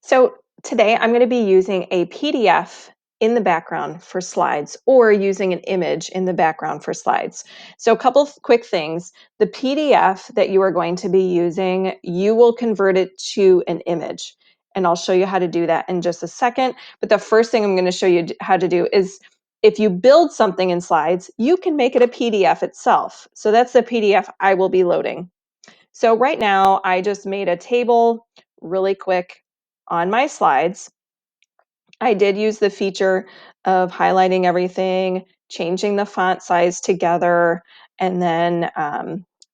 So today I'm going to be using a PDF in the background for slides or using an image in the background for slides. So a couple of quick things. The PDF that you are going to be using, you will convert it to an image. And I'll show you how to do that in just a second. But the first thing I'm going to show you how to do is if you build something in slides, you can make it a PDF itself. So that's the PDF I will be loading. So right now I just made a table really quick on my slides. I did use the feature of highlighting everything, changing the font size together, and then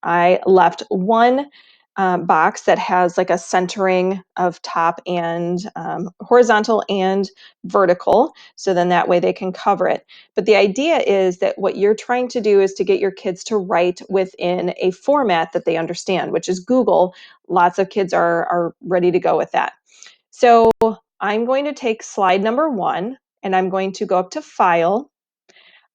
I left one box that has like a centering of top and horizontal and vertical, so then that way they can cover it. But the idea is that what you're trying to do is to get your kids to write within a format that they understand, which is Google. Lots of kids are ready to go with that. So I'm going to take slide number 1 and I'm going to go up to File.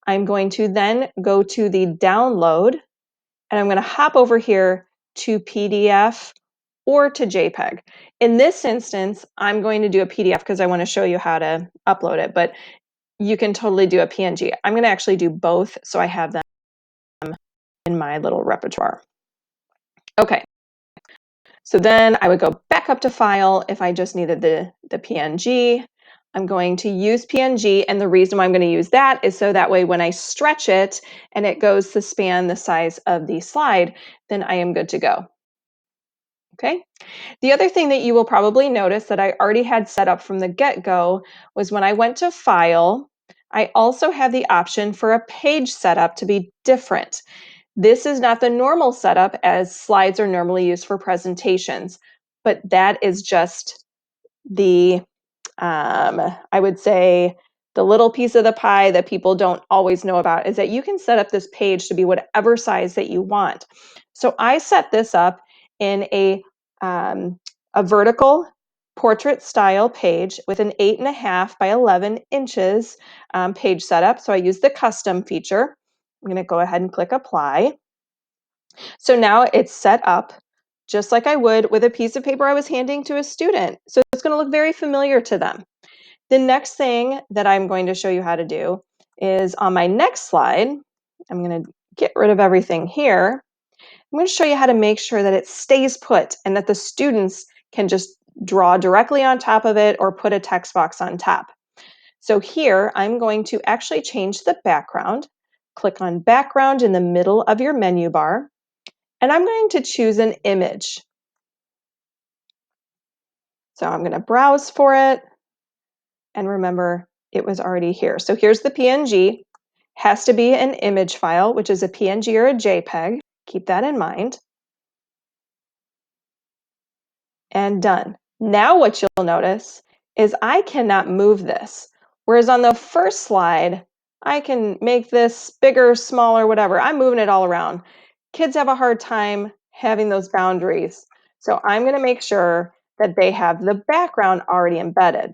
I'm going to then go to the Download and I'm going to hop over here to PDF or to JPEG. In this instance, I'm going to do a PDF because I want to show you how to upload it, but you can totally do a PNG. I'm going to actually do both so I have them in my little repertoire. Okay. So then I would go back up to File if I just needed the PNG. I'm going to use PNG, and the reason why I'm going to use that is so that way when I stretch it and it goes to span the size of the slide, then I am good to go. Okay. The other thing that you will probably notice that I already had set up from the get-go was when I went to File, I also have the option for a page setup to be different. This is not the normal setup as slides are normally used for presentations, but that is just the, I would say, the little piece of the pie that people don't always know about is that you can set up this page to be whatever size that you want. So I set this up in a vertical portrait style page with an 8.5 by 11 inches page setup. So I use the custom feature. I'm going to go ahead and click apply. So now it's set up just like I would with a piece of paper I was handing to a student. So it's going to look very familiar to them. The next thing that I'm going to show you how to do is on my next slide, I'm going to get rid of everything here. I'm going to show you how to make sure that it stays put and that the students can just draw directly on top of it or put a text box on top. So here I'm going to actually change the background. Click on background in the middle of your menu bar. And I'm going to choose an image. So I'm going to browse for it. And remember, it was already here. So here's the PNG. Has to be an image file, which is a PNG or a JPEG. Keep that in mind. And done. Now what you'll notice is I cannot move this. Whereas on the first slide, I can make this bigger, smaller, whatever. I'm moving it all around. Kids have a hard time having those boundaries. So I'm going to make sure that they have the background already embedded.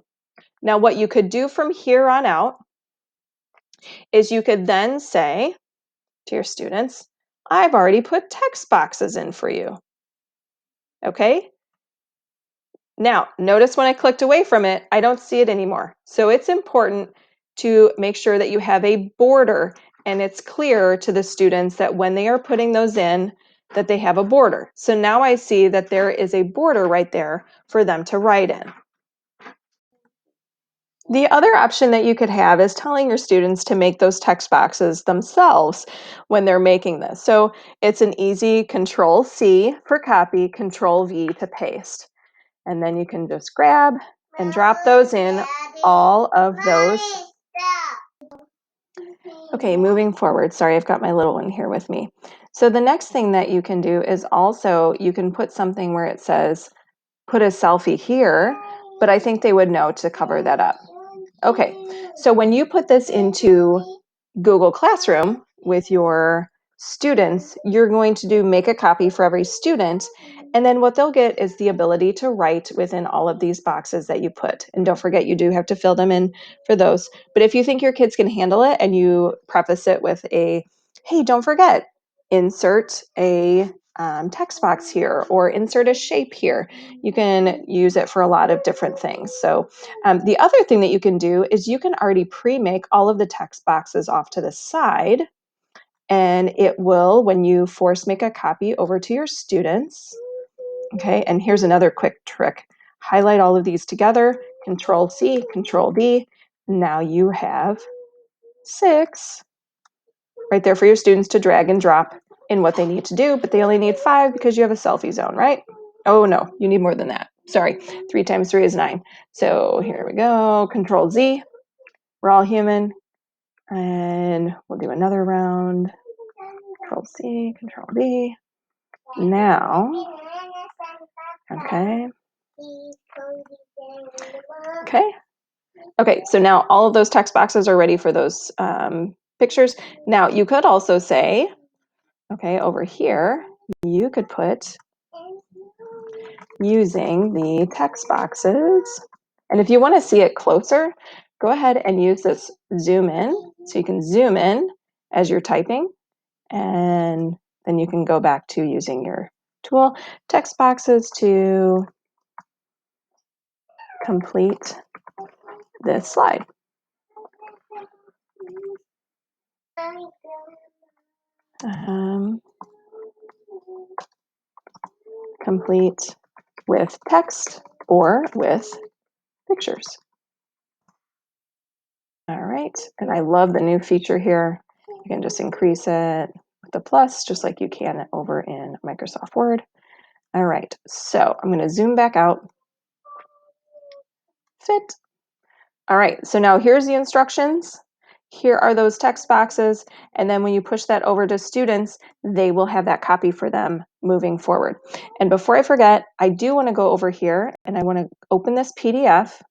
Now, what you could do from here on out is you could then say to your students, I've already put text boxes in for you. Okay? Now, notice when I clicked away from it, I don't see it anymore. So it's important to make sure that you have a border and it's clear to the students that when they are putting those in, that they have a border. So now I see that there is a border right there for them to write in. The other option that you could have is telling your students to make those text boxes themselves when they're making this. So it's an easy Control-C for copy, Control-V to paste. And then you can just grab and drop those in, all of those. Okay, moving forward. Sorry, I've got my little one here with me. So the next thing that you can do is also you can put something where it says, put a selfie here, but I think they would know to cover that up. Okay, so when you put this into Google Classroom with your students, you're going to do make a copy for every student. And then what they'll get is the ability to write within all of these boxes that you put. And don't forget, you do have to fill them in for those. But if you think your kids can handle it and you preface it with a, hey, don't forget, insert a text box here or insert a shape here. You can use it for a lot of different things. So the other thing that you can do is you can already pre-make all of the text boxes off to the side, and it will, when you force make a copy over to your students, okay, and here's another quick trick. Highlight all of these together, Control C, Control D. Now you have 6 right there for your students to drag and drop in what they need to do, but they only need 5 because you have a selfie zone, right? Oh no, you need more than that. Sorry, 3 times 3 is 9. So here we go, Control Z. We're all human. And we'll do another round. Control C, Control V. Now, okay. Okay. Okay, so now all of those text boxes are ready for those pictures. Now you could also say, okay, over here, you could put using the text boxes. And if you want to see it closer, go ahead and use this zoom in. So you can zoom in as you're typing, and then you can go back to using your tool, text boxes, to complete this slide. Complete with text or with pictures. All right, and I love the new feature here. You can just increase it with the plus, just like you can over in Microsoft Word. All right, so I'm going to zoom back out. Fit. All right, so now here's the instructions. Here are those text boxes, and then when you push that over to students, they will have that copy for them moving forward. And before I forget, I do want to go over here and I want to open this PDF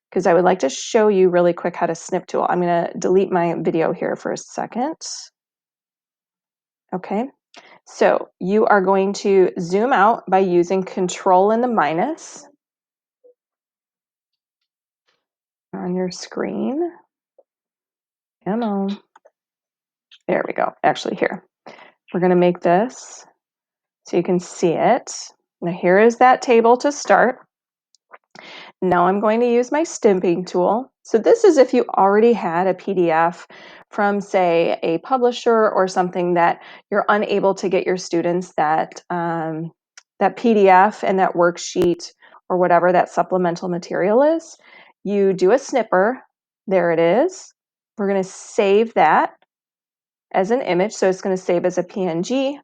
because I would like to show you really quick how to snip tool. I'm going to delete my video here for a second. Okay, so you are going to zoom out by using Control and the minus on your screen. Come on. There we go. Actually, here. We're going to make this so you can see it. Now here is that table to start. Now I'm going to use my snipping tool. So this is if you already had a PDF from, say, a publisher or something that you're unable to get your students that, that PDF and that worksheet or whatever that supplemental material is. You do a snipper. There it is. We're going to save that as an image. So it's going to save as a PNG.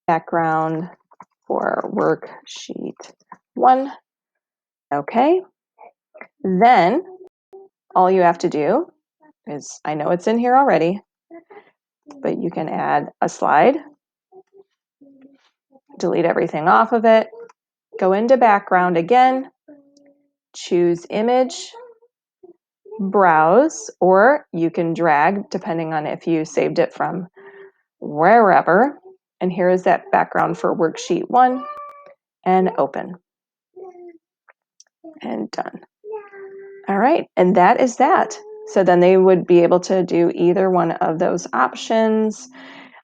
Background for worksheet 1. Okay. Then all you have to do is, I know it's in here already, but you can add a slide, delete everything off of it, go into background again, choose image, browse, or you can drag depending on if you saved it from wherever. And here is that background for worksheet 1, and open. And done. All right, and that is that. So then they would be able to do either one of those options.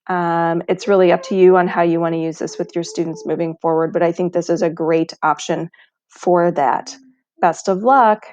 It's really up to you on how you want to use this with your students moving forward, but I think this is a great option for that. Best of luck.